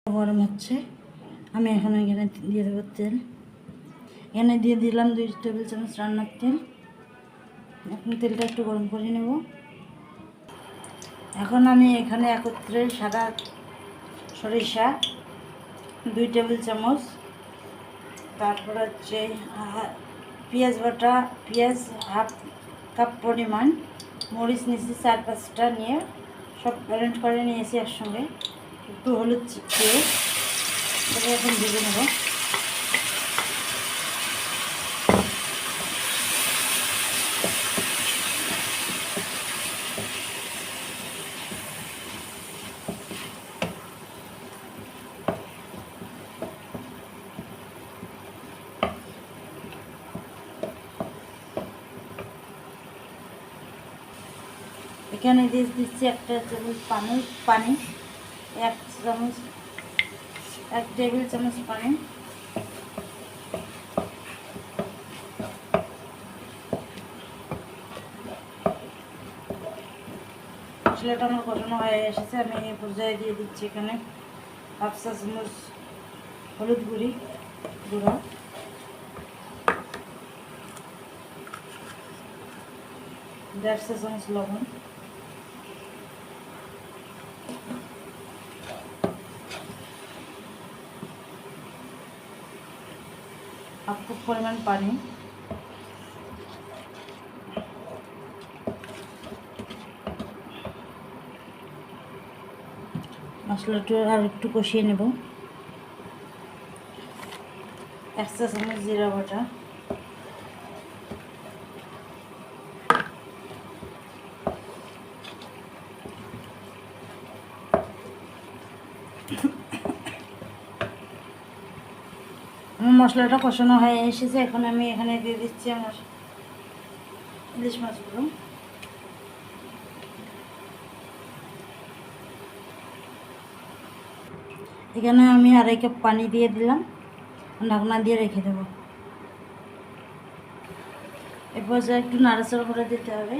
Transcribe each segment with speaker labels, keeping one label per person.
Speaker 1: গরম হচ্ছে। আমি এখন এখানে দিয়ে দেবো তেল। এখানে দিয়ে দিলাম 2 টেবিল চামচ রান্নার তেল। এখন তেলটা একটু গরম করে নেব। এখন আমি এখানে একত্রে সাদা সরিষা 2 টেবিল চামচ, তারপর হচ্ছে পেঁয়াজ বাটা, পেঁয়াজ হাফ কাপ পরিমাণ, মরিচ নিয়েছি 4-5টা নিয়ে সব ব্লেন্ড করে নিয়েছি একসঙ্গে। একটু হলুদ দিয়ে এটা এখন ভেজে নেব। এখানে দিয়ে দিচ্ছি 1 চামচ পানি, 1 টেবিল চামচ পানি। মশলাটা আমার কষানো হয়ে এসেছে। আমি এই পর্যায়ে দিয়ে দিচ্ছি এখানে হাফ চা চামচ হলুদ গুঁড়া, 1.5 চা চামচ লবণ, হাফ কাপ পরিমাণ পানি। মশলাটা আর একটু কষিয়ে নেব। 1 চা চামচ জিরা বাটা, আমার মশলাটা কষানো হয়ে এসেছে। এখন আমি এখানে দিয়ে দিচ্ছি আমার ইলিশ মাছগুলো। এখানে আমি 2.5 কাপ পানি দিয়ে দিলাম, ঢাকনা দিয়ে রেখে দেব। এরপর যা একটু নাড়াচাড়া করে দিতে হবে।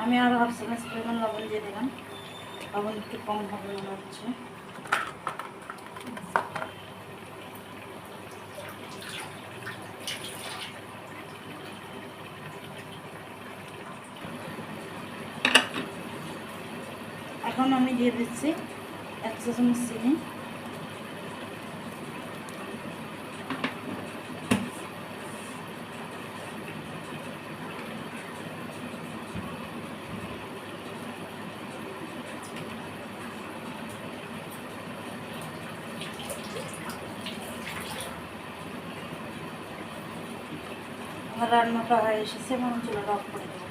Speaker 1: আমি আরও হাফ চামচ পরিমাণ লবণ দিয়ে দিলাম। লবণ একটু কম হবে মনে হচ্ছে। এখন আমি দিয়ে দিচ্ছি 1 চা চামচ চিনি, আমার রান্নাটা হয়ে এসেছে। এখন চুলাটা অফ করে দেবো।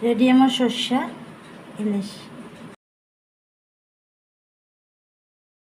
Speaker 1: রেডি আমার সর্ষে ইলিশ।